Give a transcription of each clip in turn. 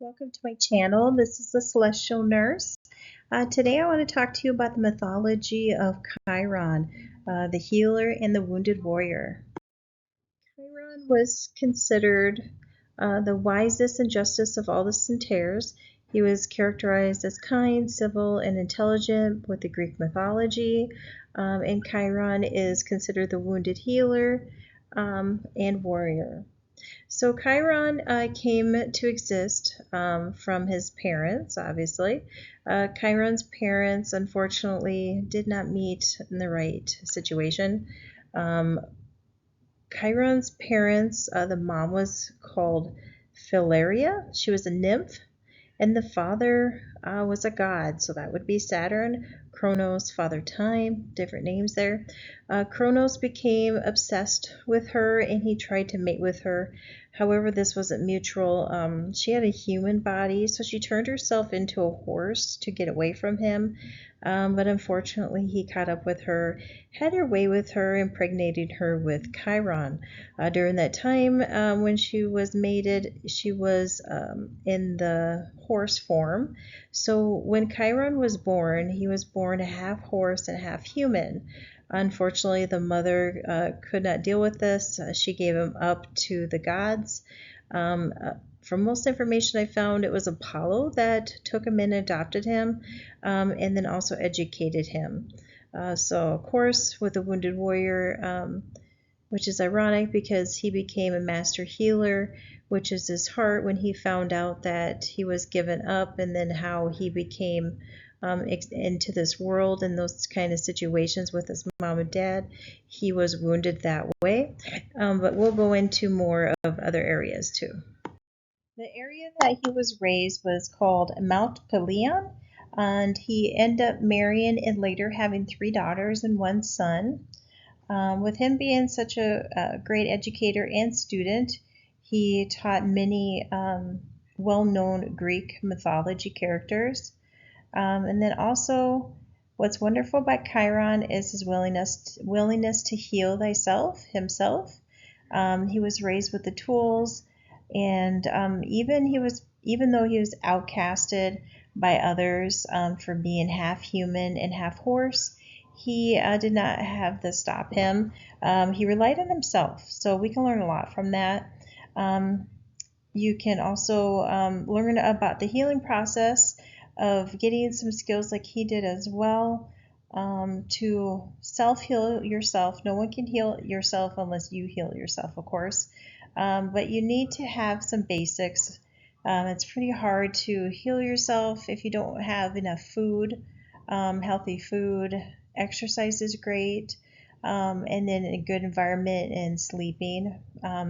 Welcome to my channel. This is the Celestial Nurse. Today I want to talk to you about the mythology of Chiron, the healer and the wounded warrior. Chiron was considered the wisest and justest of all the centaurs. He was characterized as kind, civil, and intelligent with the Greek mythology, and Chiron is considered the wounded healer and warrior. So Chiron came to exist from his parents, obviously. Chiron's parents, unfortunately, did not meet in the right situation. Chiron's parents, the mom was called Philaria. She was a nymph, and the father was a god, so that would be Saturn. Kronos, Father Time, different names there. Kronos became obsessed with her and he tried to mate with her. However, this wasn't mutual. She had a human body, so she turned herself into a horse to get away from him. But unfortunately, he caught up with her, had her way with her, impregnated her with Chiron. During that time, when she was mated, she was in the horse form. So when Chiron was born, he was born half horse and half human. Unfortunately, the mother could not deal with this. She gave him up to the gods. From most information I found, it was Apollo that took him in and adopted him, and then also educated him. So, of course, with the wounded warrior, which is ironic because he became a master healer, which is his heart when he found out that he was given up, and then how he became into this world and those kind of situations with his mom and dad. He was wounded that way, but we'll go into more of other areas too. The area that he was raised was called Mount Pelion, and he ended up marrying and later having 3 daughters and 1 son. With him being such a great educator and student, he taught many well-known Greek mythology characters. And then also, what's wonderful about Chiron is his willingness to heal himself. He was raised with the tools, and even though he was outcasted by others for being half human and half horse, he did not have this stop him. He relied on himself, so we can learn a lot from that. You can also learn about the healing process of getting some skills like he did as well, to self-heal yourself. No one can heal yourself unless you heal yourself, of course. But you need to have some basics. It's pretty hard to heal yourself if you don't have enough food, healthy food. Exercise is great, and then a good environment and sleeping.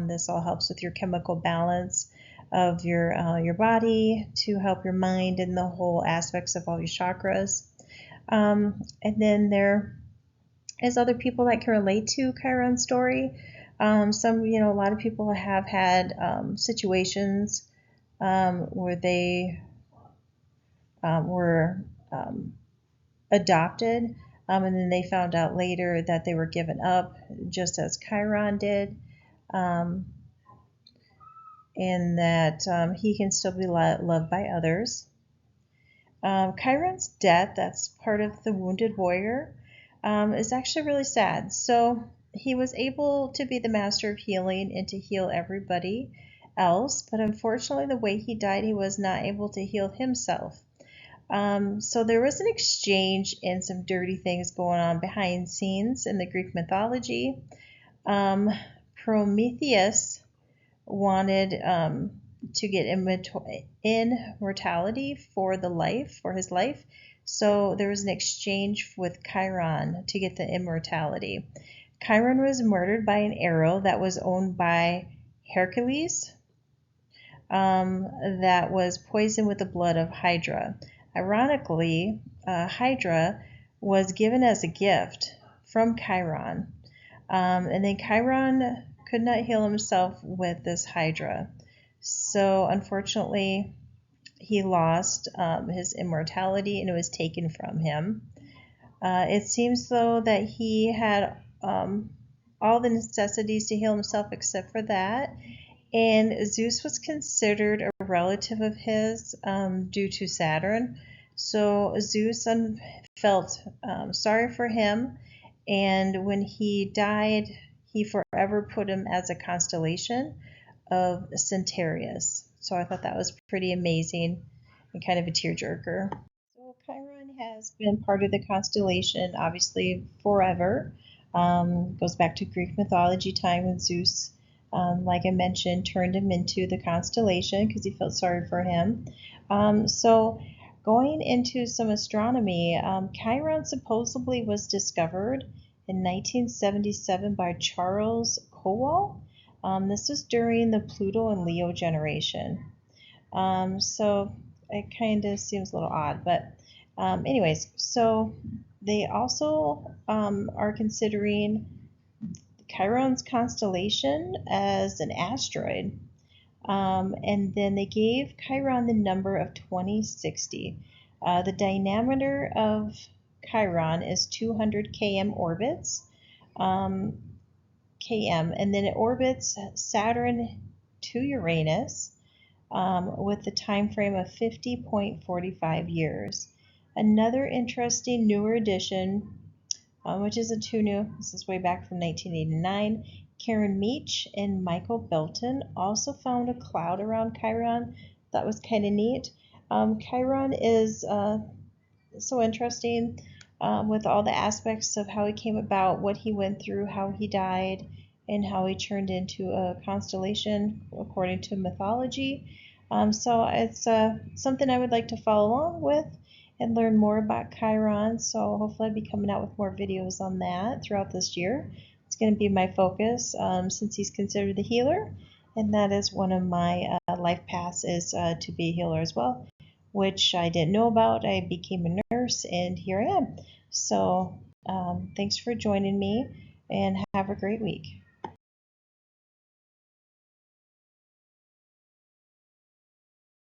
This all helps with your chemical balance of your body to help your mind and the whole aspects of all your chakras. And then there is other people that can relate to Chiron's story. A lot of people have had situations where they were adopted, and then they found out later that they were given up, just as Chiron did, and that he can still be loved by others. Chiron's death, that's part of the wounded warrior, is actually really sad. So he was able to be the master of healing and to heal everybody else, but unfortunately the way he died, he was not able to heal himself. So there was an exchange and some dirty things going on behind scenes in the Greek mythology. Prometheus wanted to get immortality for his life. So there was an exchange with Chiron to get the immortality. Chiron was murdered by an arrow that was owned by Hercules, that was poisoned with the blood of Hydra. Ironically, Hydra was given as a gift from Chiron, and then Chiron could not heal himself with this Hydra. So unfortunately, he lost his immortality and it was taken from him. It seems though that he had all the necessities to heal himself except for that. And Zeus was considered a relative of his due to Saturn. So Zeus felt sorry for him, and when he died, he forever put him as a constellation of Centaurus. So I thought that was pretty amazing and kind of a tearjerker. So Chiron has been part of the constellation, obviously, forever. Goes back to Greek mythology time when Zeus, like I mentioned, turned him into the constellation because he felt sorry for him. So going into some astronomy, Chiron supposedly was discovered in 1977 by Charles Kowal. This was during the Pluto and Leo generation. So it kind of seems a little odd, but anyways, so they also are considering Chiron's constellation as an asteroid. And then they gave Chiron the number of 2060. The diameter of Chiron is 200 km orbits, km, and then it orbits Saturn to Uranus with the time frame of 50.45 years. Another interesting newer addition, which isn't too new, this is way back from 1989, Karen Meach and Michael Belton also found a cloud around Chiron. That was kind of neat. Chiron is so interesting with all the aspects of how he came about, what he went through, how he died, and how he turned into a constellation according to mythology. So it's something I would like to follow along with and learn more about Chiron. So hopefully I'll be coming out with more videos on that throughout this year. It's going to be my focus since he's considered the healer, and that is one of my life paths is to be a healer as well, which I didn't know about. I became a nurse, and here I am. So thanks for joining me, and have a great week.